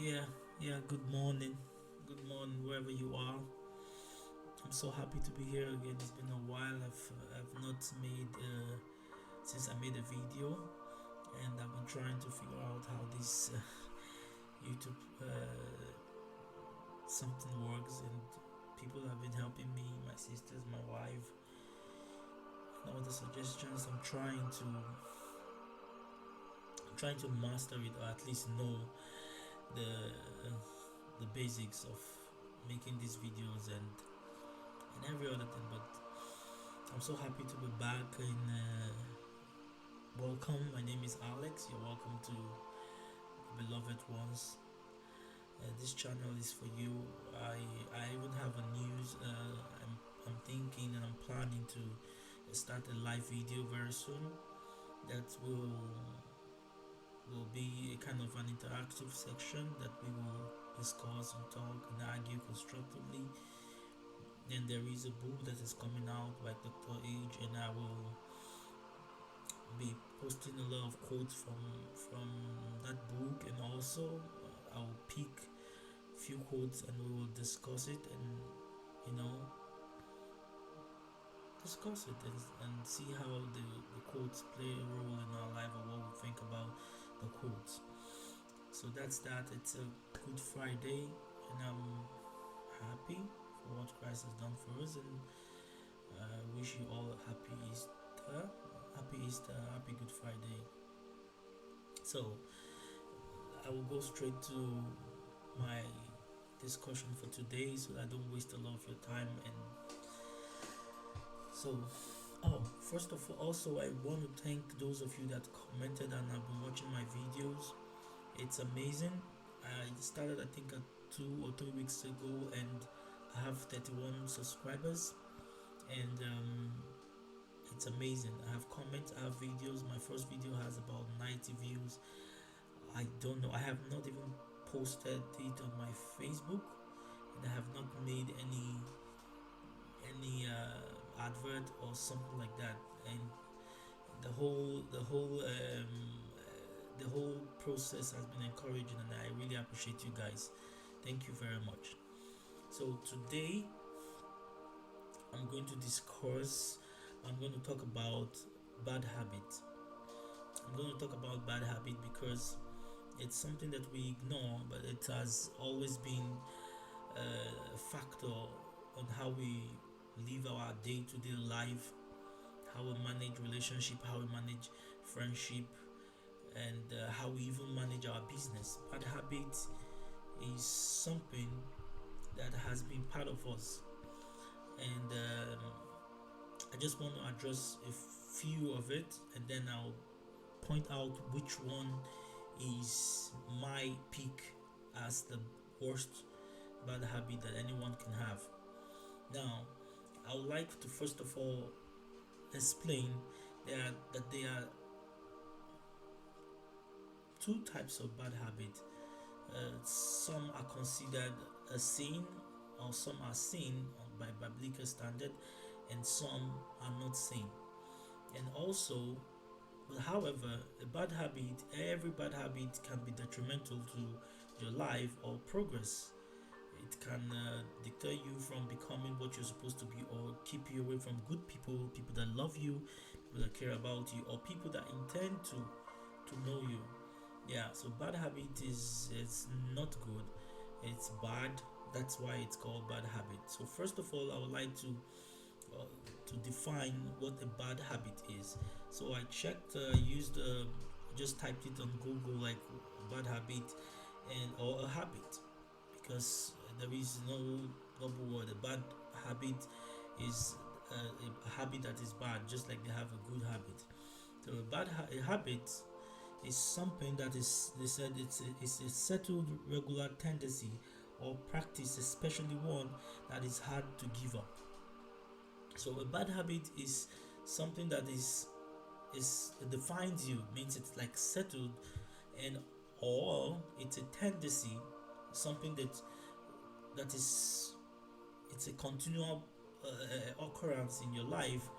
Yeah, yeah, good morning. Good morning, wherever you are. I'm so happy to be here again. It's been a while. I've not made, since I made a video, and I've been trying to figure out how this YouTube something works, and people have been helping me, my sisters, my wife, and all the suggestions. I'm trying to master it, or at least know the the basics of making these videos and every other thing. But I'm so happy to be back in welcome. My name is Alex. You're welcome to the beloved ones. This channel is for you. I even have a news. I'm thinking and I'm planning to start a live video very soon that will be a kind of an interactive section that we will discuss and talk and argue constructively. Then there is a book that is coming out by Dr. Age, and I will be posting a lot of quotes from that book, and also I'll pick few quotes and we will discuss it and you know discuss it and see how the quotes play a role in our life or what we think about the quotes. So that's that. It's a Good Friday, and I'm happy for what Christ has done for us, and wish you all a happy Easter, happy Good Friday. So I will go straight to my discussion for today, so that I don't waste a lot of your time. And so, first of all, also I want to thank those of you that commented and have been watching my videos. It's amazing. I started, I think, 2 or 3 weeks ago, and I have 31 subscribers, and it's amazing. I have comments, I have videos. My first video has about 90 views. I don't know. I have not even posted it on my Facebook, and I have not made any advert or something like that. And the whole process has been encouraging, and I really appreciate you guys. Thank you very much. So today I'm going to discuss. I'm going to talk about bad habit. I'm going to talk about bad habit because it's something that we ignore, but it has always been a factor on how we live our day-to-day life, how we manage relationship, how we manage friendship, and how we even manage our business. Bad habit is something that has been part of us, and I just want to address a few of it, and then I'll point out which one is my pick as the worst bad habit that anyone can have. Now, I would like to first of all explain that there are two types of bad habit. Some are considered a sin, or some are sin by biblical standard, and some are not sin. And also, however, every bad habit can be detrimental to your life or progress. It can deter you from becoming what you're supposed to be, or keep you away from good people, people that love you, people that care about you, or people that intend to know you. Yeah, so bad habit is not good. It's bad. That's why it's called bad habit. So first of all, I would like to define what a bad habit is. So I checked, used, just typed it on Google, like bad habit and or a habit, because there is no double word. A bad habit is a habit that is bad, just like they have a good habit. So a habit is something that is, they said, it's a settled regular tendency or practice, especially one that is hard to give up. So a bad habit is something that is defines you, means it's like settled, and or it's a tendency, something that is, it's a continual occurrence in your life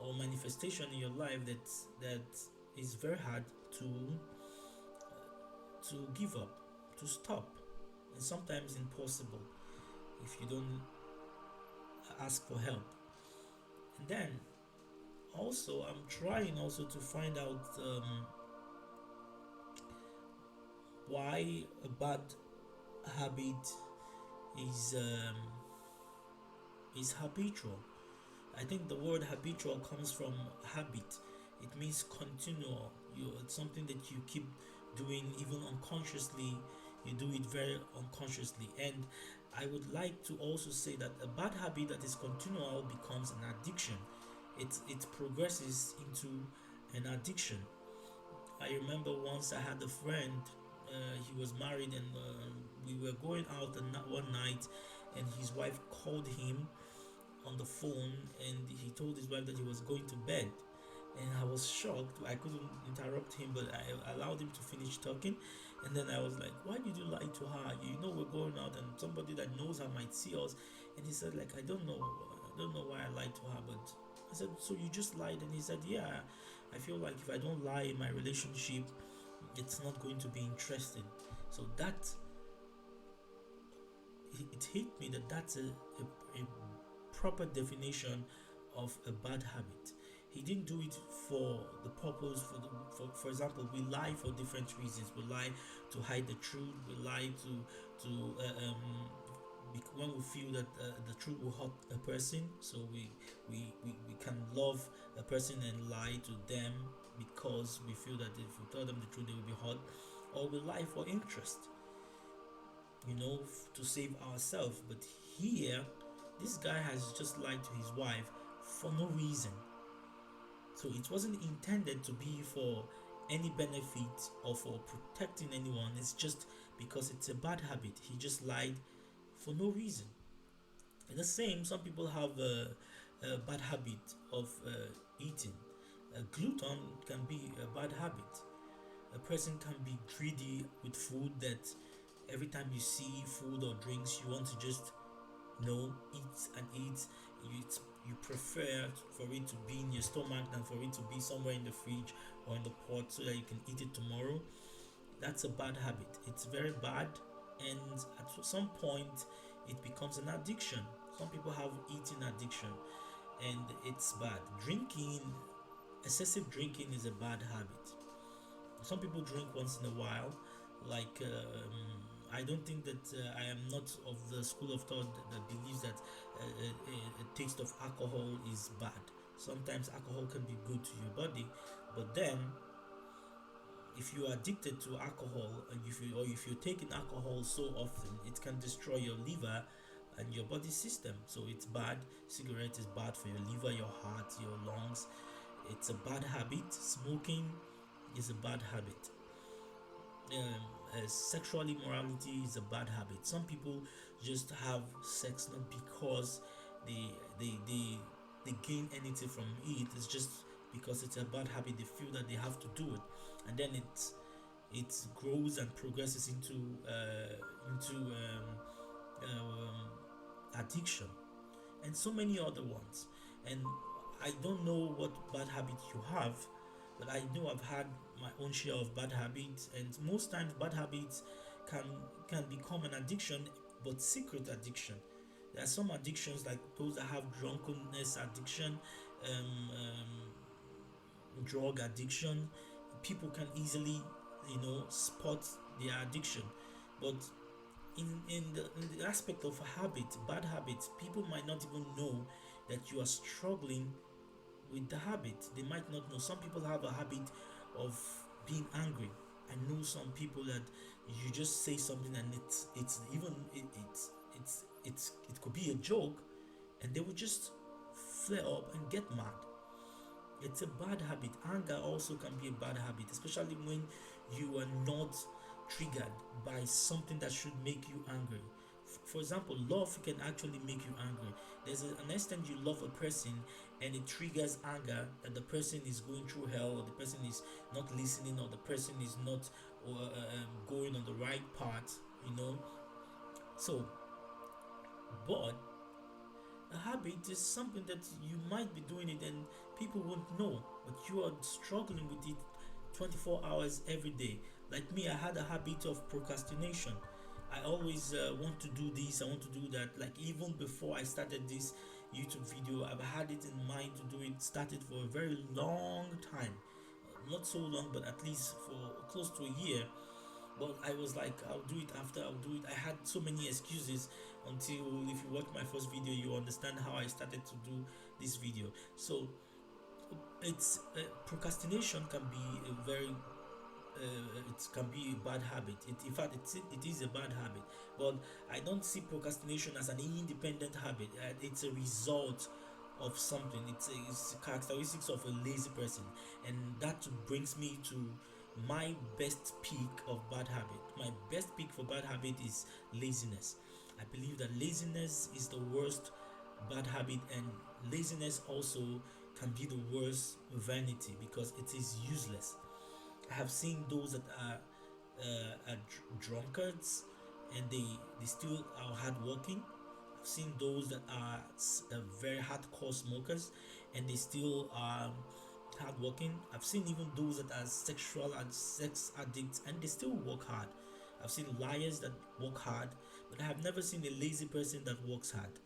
or manifestation in your life that is very hard to give up, to stop, and sometimes impossible if you don't ask for help. And then also I'm trying also to find out why a bad habit is um, is habitual. I think the word habitual comes from habit. It means continual. It's something that you keep doing even unconsciously. You do it very unconsciously. And I would like to also say that a bad habit that is continual becomes an addiction. It progresses into an addiction. I remember once I had a friend. He was married, and we were going out one night, and his wife called him on the phone, and he told his wife that he was going to bed. And I was shocked. I couldn't interrupt him, but I allowed him to finish talking. And then I was like, why did you lie to her? You know we're going out, and somebody that knows her might see us. And he said, like, I don't know why I lied to her. But I said, so you just lied? And he said, yeah, I feel like if I don't lie in my relationship, it's not going to be interesting. So that, it hit me that that's a proper definition of a bad habit. He didn't do it for the purpose, for example, we lie for different reasons. We lie to hide the truth. We lie when we feel that the truth will hurt a person, so we can love a person and lie to them because we feel that if we tell them the truth they will be hurt. Or we lie for interest, to save ourselves. But here, this guy has just lied to his wife for no reason. So it wasn't intended to be for any benefit or for protecting anyone. It's just because it's a bad habit. He just lied for no reason. And the same, some people have a bad habit of eating. A glutton can be a bad habit. A person can be greedy with food, that every time you see food or drinks, you want to just eat and eat. You prefer for it to be in your stomach than for it to be somewhere in the fridge or in the pot so that you can eat it tomorrow. That's a bad habit. It's very bad, and at some point it becomes an addiction. Some people have eating addiction, and it's bad. Excessive drinking is a bad habit. Some people drink once in a while, like I don't think that I am not of the school of thought that believes that a taste of alcohol is bad. Sometimes alcohol can be good to your body, but then if you are addicted to alcohol, and if you're taking alcohol so often, it can destroy your liver and your body system. So it's bad. Cigarette is bad for your liver, your heart, your lungs. It's a bad habit. Smoking is a bad habit. Sexual immorality is a bad habit. Some people just have sex not because they gain anything from it. It's just because it's a bad habit. They feel that they have to do it, and then it grows and progresses into addiction, and so many other ones. And I don't know what bad habits you have, but I know I've had my own share of bad habits, and most times bad habits can become an addiction, but secret addiction. There are some addictions like those that have drunkenness addiction, drug addiction. People can easily, spot their addiction, but in the aspect of bad habits, people might not even know that you are struggling with the habit. They might not know. Some people have a habit of being angry. I know some people that you just say something and it could be a joke, and they will just flare up and get mad. It's a bad habit. Anger also can be a bad habit, especially when you are not triggered by something that should make you angry. For example, love can actually make you angry. There's an extent you love a person and it triggers anger, that the person is going through hell, or the person is not listening, or the person is not going on the right path, So, but a habit is something that you might be doing it and people won't know, but you are struggling with it 24 hours every day. Like me, I had a habit of procrastination. I always want to do this, I want to do that. Like even before I started this YouTube video, I've had it in mind to do it. Started for a very long time, not so long, but at least for close to a year. But I was like, I'll do it after, I'll do it. I had so many excuses until, if you watch my first video, you understand how I started to do this video. So it's procrastination can be a very it can be a bad habit. In fact, it is a bad habit. But I don't see procrastination as an independent habit. It's a result of something. It's characteristics of a lazy person, and that brings me to my best peak of bad habit. My best peak for bad habit is laziness. I believe that laziness is the worst bad habit, and laziness also can be the worst vanity because it is useless. I have seen those that are drunkards and they still are hardworking. I've seen those that are very hardcore smokers and they still are hardworking. I've seen even those that are sexual and sex addicts and they still work hard. I've seen liars that work hard, but I have never seen a lazy person that works hard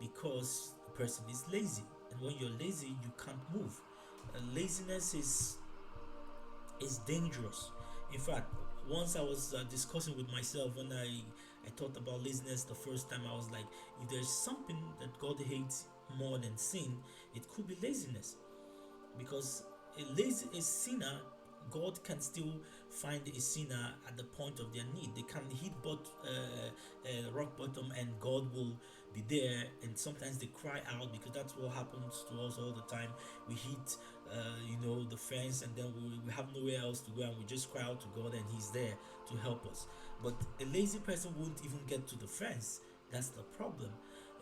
because the person is lazy. And when you're lazy, you can't move. Laziness is dangerous. In fact, once I was discussing with myself when I thought about laziness the first time, I was like, if there's something that God hates more than sin, it could be laziness. Because a sinner, God can still find a sinner at the point of their need. They can hit rock bottom and God will be there. And sometimes they cry out because that's what happens to us all the time. We hit the fence and then we have nowhere else to go and we just cry out to God and He's there to help us. But a lazy person won't even get to the fence. That's the problem.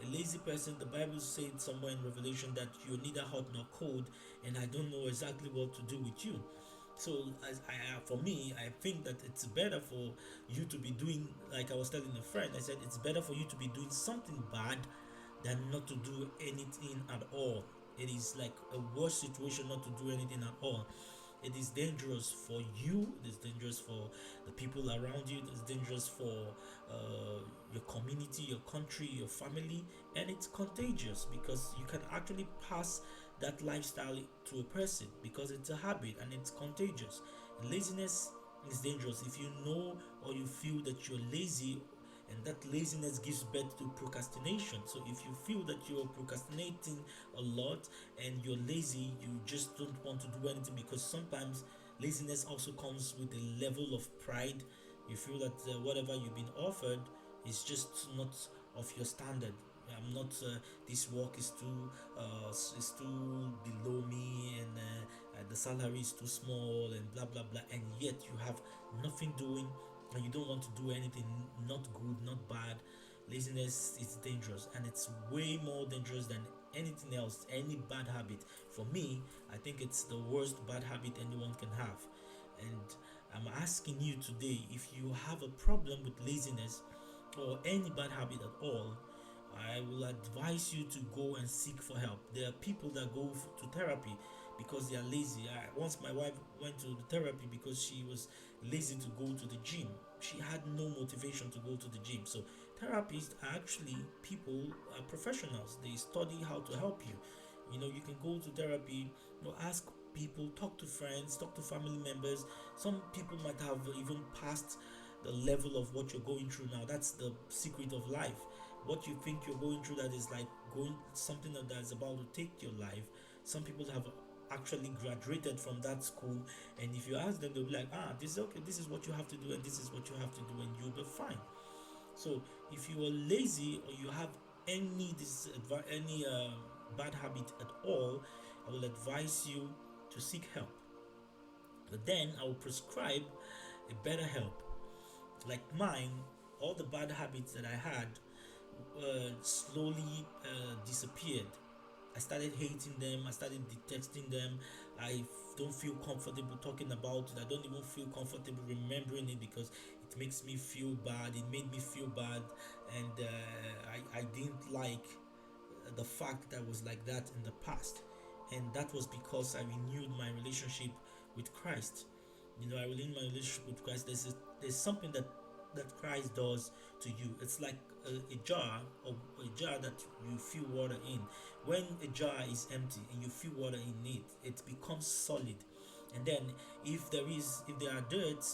A lazy person, the Bible said somewhere in Revelation that you're neither hot nor cold, and I don't know exactly what to do with you. So, for me, I think that it's better for you to be doing, like I was telling a friend, I said it's better for you to be doing something bad than not to do anything at all. It is like a worse situation not to do anything at all. It is dangerous for you, it is dangerous for the people around you, it is dangerous for your community, your country, your family, and it's contagious because you can actually pass that lifestyle to a person because it's a habit and it's contagious. And laziness is dangerous if you know or you feel that you're lazy, and that laziness gives birth to procrastination. So if you feel that you're procrastinating a lot and you're lazy, you just don't want to do anything, because sometimes laziness also comes with a level of pride. You feel that whatever you've been offered is just not of your standard. I'm not. This work is too below me, and the salary is too small, and blah blah blah. And yet you have nothing doing, and you don't want to do anything. Not good, not bad. Laziness is dangerous, and it's way more dangerous than anything else. Any bad habit. For me, I think it's the worst bad habit anyone can have. And I'm asking you today, if you have a problem with laziness or any bad habit at all, I will advise you to go and seek for help. There are people that go to therapy because they are lazy. Once my wife went to the therapy because she was lazy to go to the gym. She had no motivation to go to the gym. So therapists are actually people, professionals. They study how to help you. You can go to therapy, ask people, talk to friends, talk to family members. Some people might have even passed the level of what you're going through now. That's the secret of life. What you think you're going through, that is like going something that is about to take your life. Some people have actually graduated from that school, and if you ask them, they'll be like, this is okay, this is what you have to do, and this is what you have to do, and you'll be fine. So if you are lazy or you have any bad habit at all, I will advise you to seek help. But then I will prescribe a better help. Like mine, all the bad habits that I had slowly disappeared. I started hating them. I started detesting them. I don't feel comfortable talking about it. I don't even feel comfortable remembering it because it makes me feel bad. It made me feel bad, and I didn't like the fact that I was like that in the past. And that was because I renewed my relationship with Christ. I relate my relationship with Christ. There's something that Christ does to you. It's like a jar, or a jar that you fill water in. When a jar is empty and you fill water in it, it becomes solid. And then if there are dirt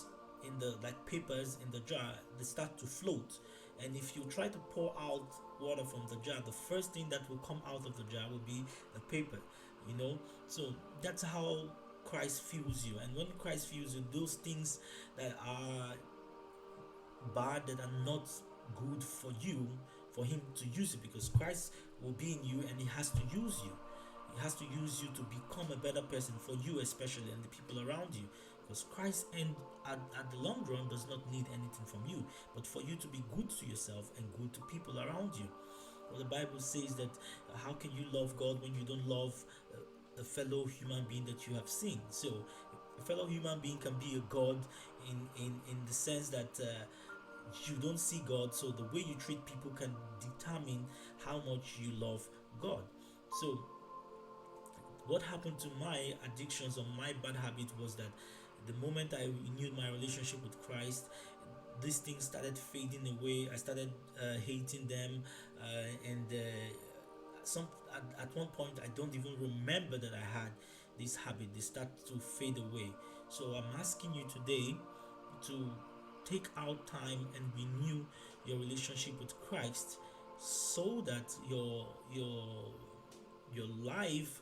in the, like papers in the jar, they start to float. And if you try to pour out water from the jar, the first thing that will come out of the jar will be the paper. you know so that's how Christ fills you. And when Christ fills you, those things that are bad, that are not good for you, for him to use it, because Christ will be in you and he has to use you. He has to use you to become a better person, for you especially and the people around you. Because Christ, and at the long run, does not need anything from you, but for you to be good to yourself and good to people around you. Well, the Bible says that how can you love God when you don't love a fellow human being that you have seen? So a fellow human being can be a God in the sense that you don't see God, so the way you treat people can determine how much you love God. So what happened to my addictions or my bad habit was that the moment I renewed my relationship with Christ, these things started fading away. I started hating them, and some at one point I don't even remember that I had this habit. They start to fade away. So I'm asking you today to take out time and renew your relationship with Christ, so that your life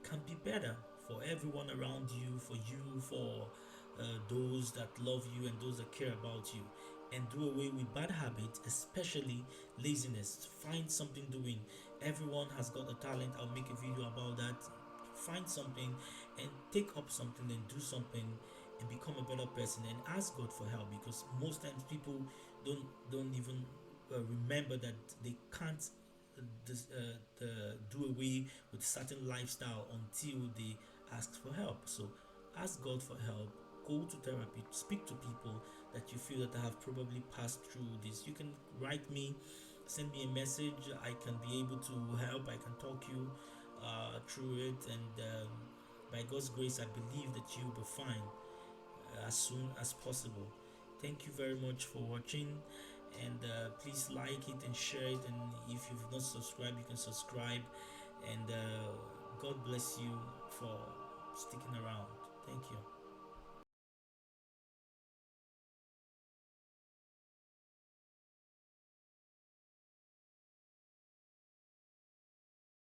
can be better for everyone around you, for those that love you and those that care about you. And do away with bad habits, especially laziness. Find something doing. Everyone has got a talent. I'll make a video about that. Find something and take up something and do something and become a better person, and ask God for help, because most times people don't even remember that they can't do away with certain lifestyle until they ask for help. So ask God for help. Go to therapy. Speak to people that you feel that have probably passed through this. You can write me, send me a message. I can be able to help. I can talk you through it, and by God's grace, I believe that you'll be fine as soon as possible. Thank you very much for watching, and please like it and share it. And if you've not subscribed, you can subscribe. And God bless you for sticking around. Thank you.